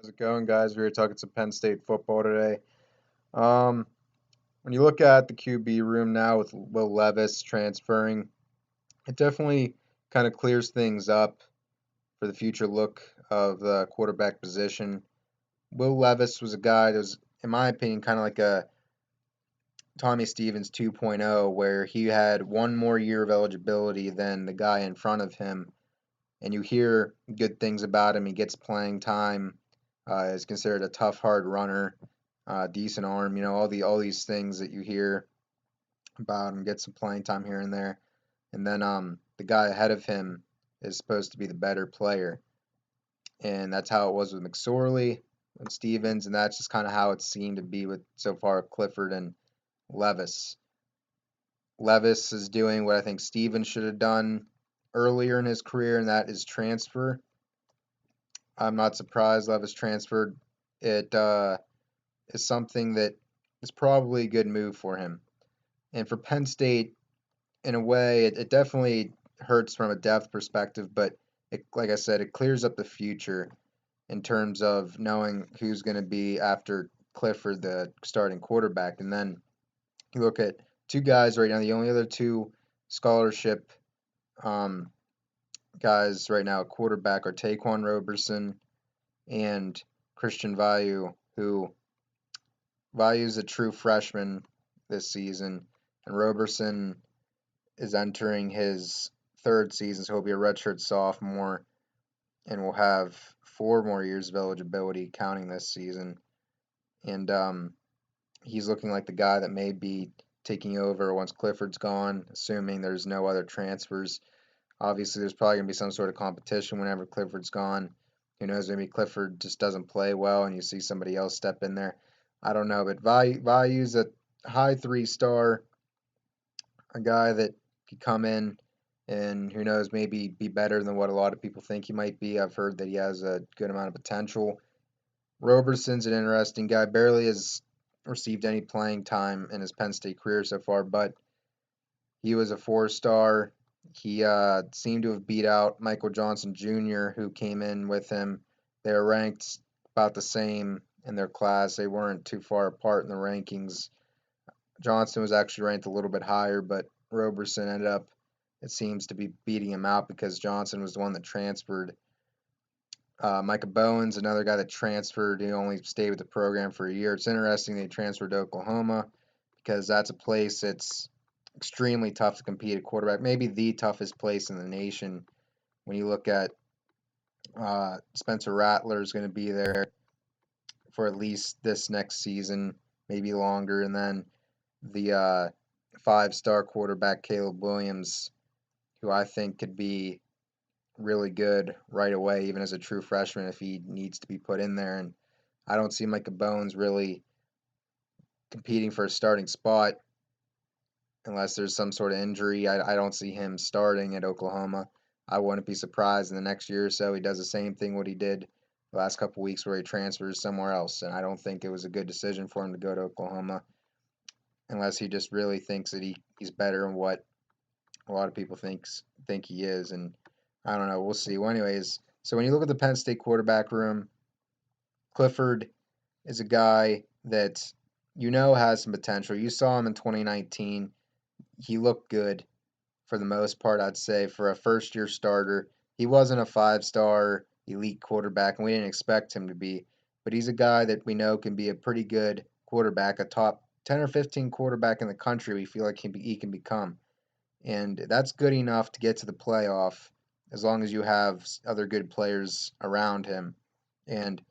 How's it going, guys? We were talking some Penn State football today. Um, when you look at the QB room now with Will Levis transferring, it definitely kind of clears things up for the future look of the quarterback position. Will Levis was a guy that was, in my opinion, kind of like a Tommy Stevens 2.0, where he had one more year of eligibility than the guy in front of him, and you hear good things about him. He gets playing time, is considered a tough, hard runner, decent arm. All these things that you hear about him. Get some playing time here and there, and then the guy ahead of him is supposed to be the better player, and that's how it was with McSorley and Stevens, and that's just kind of how it seemed to be with so far Clifford and Levis. Levis is doing what I think Stevens should have done earlier in his career, and that is transfer. I'm not surprised Levis transferred. It is something that is probably a good move for him. And for Penn State, in a way, it definitely hurts from a depth perspective, but like I said, it clears up the future in terms of knowing who's going to be after Clifford, the starting quarterback. And then you look at two guys right now, the only other two scholarship um, guys right now at quarterback are Taquan Roberson and Christian Vayu, who Value's a true freshman this season, and Roberson is entering his third season, so he'll be a redshirt sophomore and will have 4 more years of eligibility counting this season. And he's looking like the guy that may be taking over once Clifford's gone, assuming there's no other transfers. Obviously, there's probably going to be some sort of competition whenever Clifford's gone. Who knows, maybe Clifford just doesn't play well and you see somebody else step in there. I don't know, but Value's a high 3-star, a guy that could come in and who knows, maybe be better than what a lot of people think he might be. I've heard that he has a good amount of potential. Roberson's an interesting guy, barely has received any playing time in his Penn State career so far, but he was a 4-star. He seemed to have beat out Michael Johnson Jr., who came in with him. They were ranked about the same in their class. They weren't too far apart in the rankings. Johnson was actually ranked a little bit higher, but Roberson ended up, it seems, to be beating him out because Johnson was the one that transferred. Micah Bowen's another guy that transferred. He only stayed with the program for a year. It's interesting they transferred to Oklahoma because that's a place that's extremely tough to compete at quarterback. Maybe the toughest place in the nation. When you look at Spencer Rattler is going to be there for at least this next season, maybe longer, and then the 5-star quarterback Caleb Williams, who I think could be really good right away, even as a true freshman if he needs to be put in there. And I don't see Micah Bones really competing for a starting spot unless there's some sort of injury. I don't see him starting at Oklahoma. I wouldn't be surprised in the next year or so he does the same thing what he did the last couple weeks where he transfers somewhere else. And I don't think it was a good decision for him to go to Oklahoma unless he just really thinks that he's better than what a lot of people think he is. And I don't know. We'll see. Well, anyways, so when you look at the Penn State quarterback room, Clifford is a guy that has some potential. You saw him in 2019. He looked good for the most part, I'd say, for a first-year starter. He wasn't a 5-star elite quarterback, and we didn't expect him to be. But he's a guy that we know can be a pretty good quarterback, a top 10 or 15 quarterback in the country. We feel like he can become. And that's good enough to get to the playoff as long as you have other good players around him. And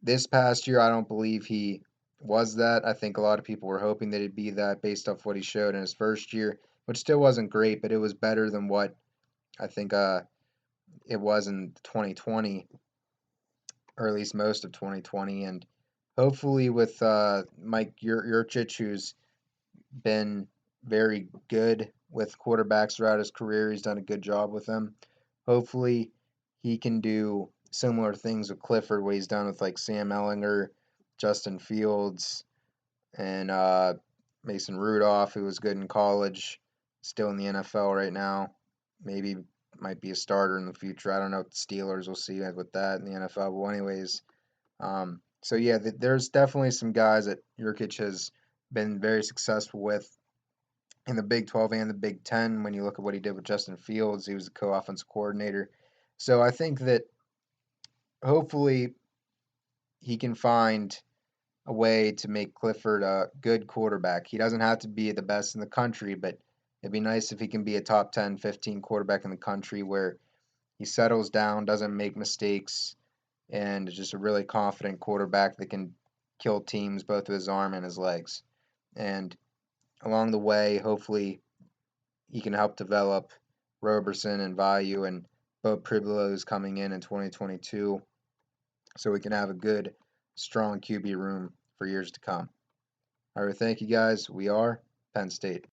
this past year, I don't believe he was that. I think a lot of people were hoping that he'd be that based off what he showed in his first year, which still wasn't great, but it was better than what I think it was in 2020, or at least most of 2020. And hopefully, with Mike Yurcich, who's been very good with quarterbacks throughout his career, he's done a good job with them. Hopefully, he can do similar things with Clifford, what he's done with like Sam Ellinger, Justin Fields, and Mason Rudolph, who was good in college, still in the NFL right now. Maybe might be a starter in the future. I don't know what the Steelers will see with that in the NFL. But anyways, So yeah, there's definitely some guys that Jurkic has been very successful with in the Big 12 and the Big 10. When you look at what he did with Justin Fields, he was the co-offensive coordinator. So I think that hopefully he can find a way to make Clifford a good quarterback. He doesn't have to be the best in the country, but it'd be nice if he can be a top 10, 15 quarterback in the country where he settles down, doesn't make mistakes, and is just a really confident quarterback that can kill teams both with his arm and his legs. And along the way, hopefully, he can help develop Roberson and Value and Bo Privile's coming in 2022 so we can have a good, strong QB room for years to come. All right, thank you guys. We are Penn State.